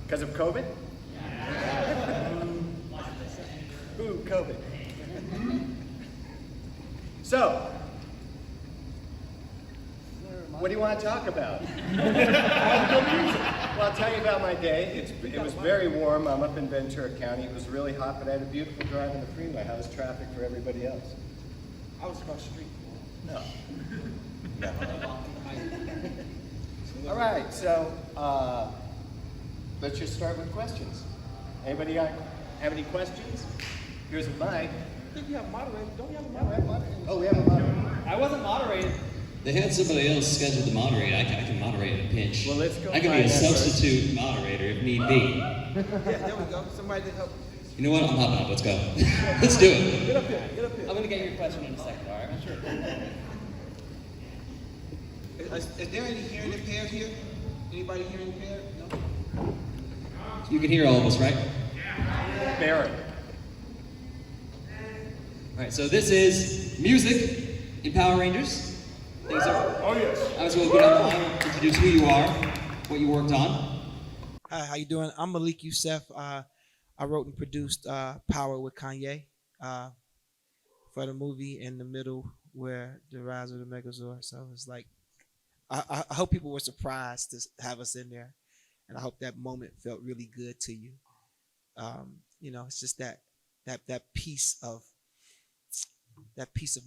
Because of COVID? Ooh, COVID. So, what do you want to talk about? Well, I'll tell you about my day. It was very warm. I'm up in Ventura County. It was really hot, but I had a beautiful drive in the freeway. How was traffic for everybody else? I was across the street. No. No. All right, so let's just start with questions. Anybody have any questions? Here's a mic. I think you have moderated. Don't you have a moderator? Oh, we have a moderator. I wasn't moderated. They had somebody else scheduled to moderate. I can moderate a pinch. Well, let's go. I can be a substitute moderator if need be. Yeah, there we go. Somebody to help. You know what? I'm hopping up. Let's go. Let's do it. Get up here. Get up here. I'm going to get your question in a second, all right? Sure. Is there any hearing impaired here? Anybody hearing impaired? No? You can hear all of us, right? Barrett. All right, so this is music in Power Rangers. Things are, Oh, yes. I was going to get on the line, introduce who you are, what you worked on. Hi, how you doing? I'm Malik Yusef. I wrote and produced Power with Kanye for the movie in the middle where the Rise of the Megazord. So it's like, I hope people were surprised to have us in there. And I hope that moment felt really good to you. You know, it's just that piece of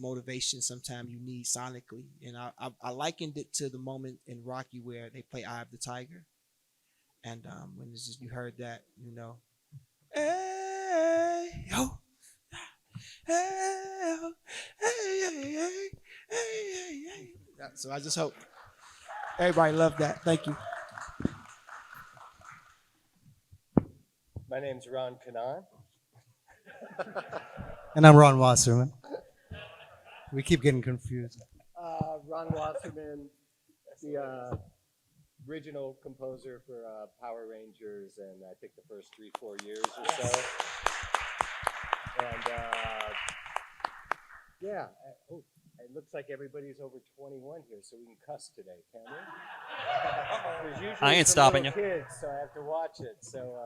motivation sometimes you need sonically. And I likened it to the moment in Rocky where they play Eye of the Tiger. And when it's just, you heard that, you know, hey, yo, hey, yo, hey, hey, hey, hey, hey. So I just hope everybody loved that. Thank you. My name's Ron Kenan. And I'm Ron Wasserman. We keep getting confused. Ron Wasserman, the original composer for Power Rangers, and I think the first 3-4 years or so. And yeah, it looks like everybody's over 21 here, so we can cuss today, can we? There's usually I ain't some stopping little kids, so I have to watch it. So.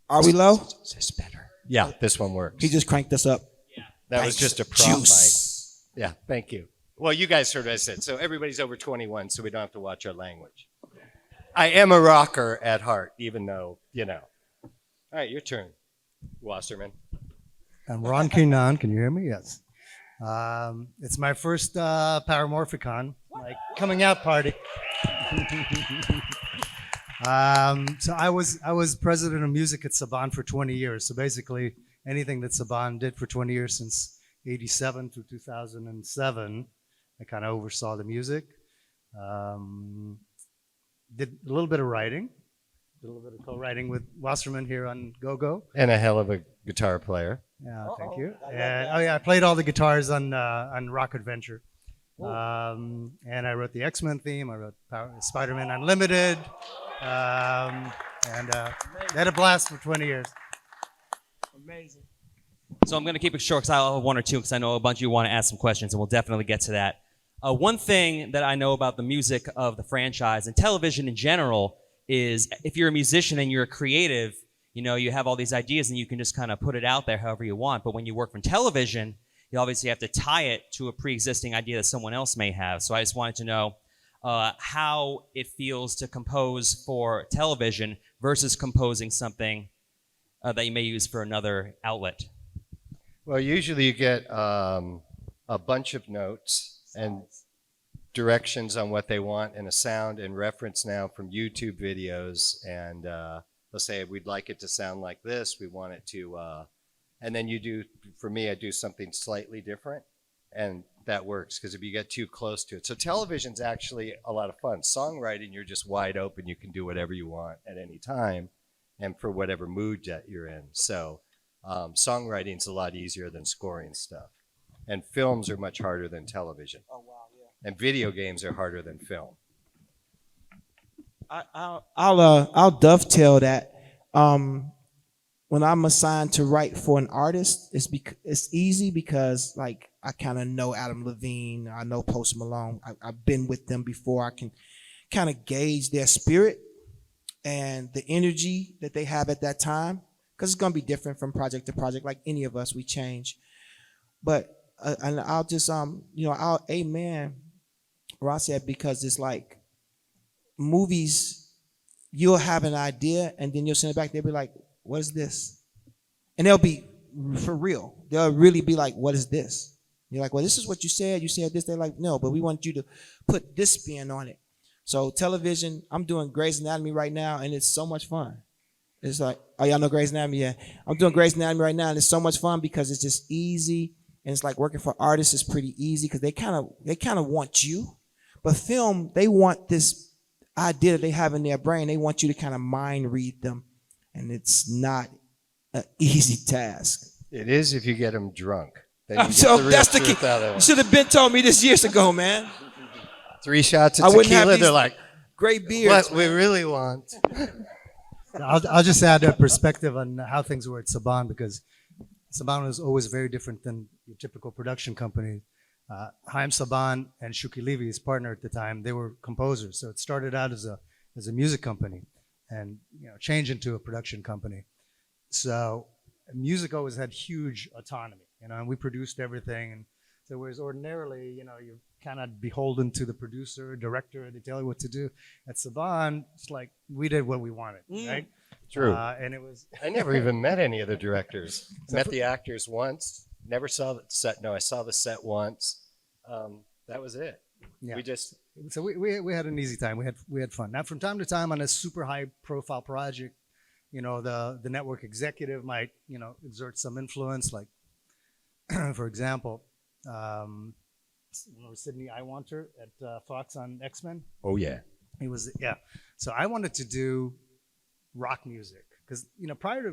Are we low? Is this better? Yeah, this one works. He just cranked us up. That was just a prop Juice. mic. Yeah, thank you. Well, you guys heard what I said. So everybody's over 21, so we don't have to watch our language. I am a rocker at heart, even though, you know. All right, your turn, Wasserman. I'm Ron Kenan. Can you hear me? Yes. It's my first Power Morphicon, like coming out party. So I was president of music at Saban for 20 years. So basically, anything that Saban did for 20 years since '87 to 2007, I kind of oversaw the music. Did a little bit of writing, did a little bit of co-writing with Wasserman here on Go-Go. And a hell of a guitar player. Yeah, thank you. And, I played all the guitars on Rock Adventure. And I wrote the X-Men theme. I wrote Spider-Man Unlimited. And they had a blast for 20 years. Amazing. So I'm going to keep it short because I'll have one or two because I know a bunch of you want to ask some questions, and we'll definitely get to that. One thing that I know about the music of the franchise and television in general is if you're a musician and you're a creative, you know, you have all these ideas and you can just kind of put it out there however you want. But when you work from television, you obviously have to tie it to a pre-existing idea that someone else may have. So I just wanted to know how it feels to compose for television versus composing something that you may use for another outlet. Well, usually you get a bunch of notes and directions on what they want in a sound and reference now from YouTube videos. And they'll say, we'd like it to sound like this. We want it to, and then you do, for me, I do something slightly different. And that works because if you get too close to it. So television's actually a lot of fun. Songwriting, you're just wide open. You can do whatever you want at any time and for whatever mood that you're in. So songwriting's a lot easier than scoring stuff. And films are much harder than television. Oh, wow, yeah. And video games are harder than film. I'll dovetail that. When when I'm assigned to write for an artist, it's easy because like I kind of know Adam Levine, I know Post Malone, I've been with them before. I can kind of gauge their spirit and the energy that they have at that time, because it's gonna be different from project to project. Like any of us, we change. But and I'll just I'll amen Ross said, because it's like movies, you'll have an idea and then you'll send it back. They'll be like, what is this? And they'll be for real. They'll really be like, what is this? You're like, well, this is what you said. You said this. They're like, no, but we want you to put this spin on it. So television, I'm doing Grey's Anatomy right now, and it's so much fun. It's like, oh, y'all know Grey's Anatomy? Yeah. I'm doing Grey's Anatomy right now, and it's so much fun because it's just easy. And it's like working for artists is pretty easy because they kind of want you. But film, they want this idea that they have in their brain. They want you to kind of mind read them. And it's not an easy task. It is if you get them drunk. Then you get So the real that's the key. truth out of You them. should have been told me this years ago, man. 3 shots of I wouldn't have tequila, these they're like, great beards. what we really want. I'll just add a perspective on how things were at Saban, because Saban was always very different than your typical production company. Haim Saban and Shuki Levy, his partner at the time, they were composers. So it started out as a music company and changed into a production company. So music always had huge autonomy, and we produced everything. And so whereas ordinarily, you're kind of beholden to the producer, director, they tell you what to do. At Saban, it's like we did what we wanted, right? True. And it was I never even met any of the directors. Met the actors once. Never saw the set. No, I saw the set once. That was it. Yeah. We just So we had an easy time. We had fun. Now from time to time on a super high profile project, the network executive might exert some influence. Like for example, Sidney Iwanter at Fox on X-Men. oh yeah. He was So I wanted to do rock music because prior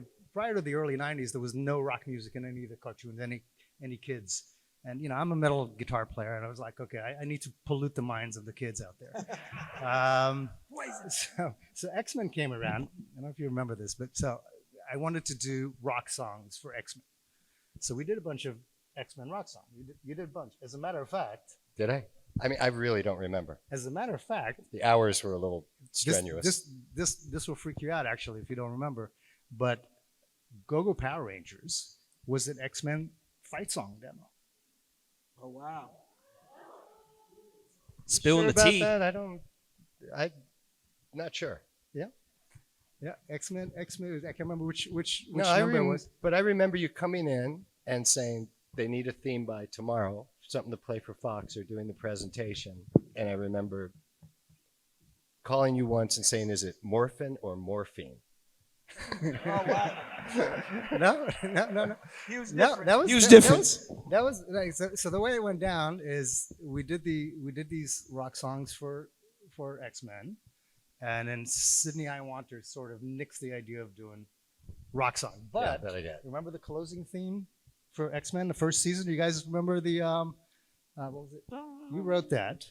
to the early '90s there was no rock music in any of the cartoons, any kids. And I'm a metal guitar player, and I was like, okay, I need to pollute the minds of the kids out there. So X-Men came around. I don't know if you remember this, but so I wanted to do rock songs for X-Men. So we did a bunch of X-Men rock songs. You did a bunch. As a matter of fact, Did I? I mean, I really don't remember. as a matter of fact, The hours were a little strenuous. this will freak you out actually if you don't remember, but Go-Go Power Rangers was an X-Men fight song demo. Oh, wow. Spilling Sure the about tea. that? I'm not sure. Yeah, X-Men. I can't remember which No, number it was. but I remember you coming in and saying they need a theme by tomorrow, something to play for Fox or doing the presentation. And I remember calling you once and saying, is it Morphin or Morphine? Oh, wow. No. Huge No, that was Huge that- difference. That was like, so the way it went down is we did these rock songs for X-Men, and then Sidney Iwanter sort of nixed the idea of doing rock song. Yeah, But that I did. remember the closing theme for X-Men, the first season? Do you guys remember the what was it? You wrote that.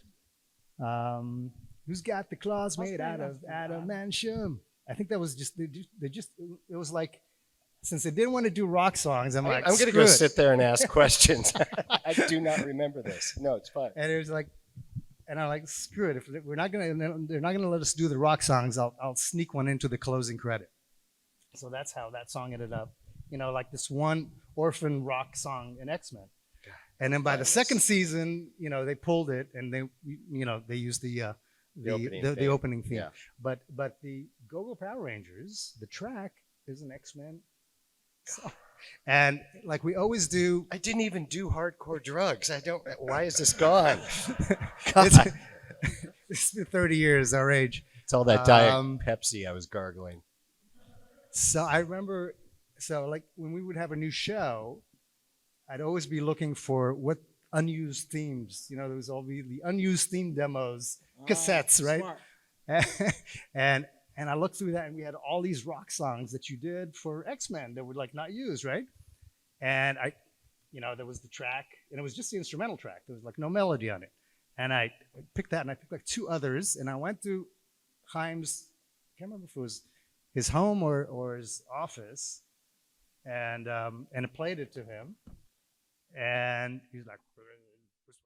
Who's got the claws made out of adamantium? I think that was just it was like, since they didn't want to do rock songs, I'm like, I'm going to screw go it. sit there and ask questions. I do not remember this. No, it's fine. And it was like, and I'm like, screw it. If they're not gonna let us do the rock songs, I'll sneak one into the closing credit. So that's how that song ended up. Like this one orphan rock song in X-Men. And then by the second season, they pulled it and they used the opening theme. Yeah. But the Go-Go Power Rangers, the track is an X-Men song. And like we always do, I didn't even do hardcore drugs. Why is this gone? it's been 30 years, our age. It's all that Diet Um, Pepsi I was gargling. So I remember, like when we would have a new show, I'd always be looking for what unused themes. There was all the unused theme demos, cassettes, right? Smart. And I looked through that, and we had all these rock songs that you did for X-Men that were like not used, right? And there was the track, and it was just the instrumental track. There was like no melody on it. And I picked that, and I picked like 2 others, and I went to Haim's, I can't remember if it was his home or his office, and I played it to him, and he's like,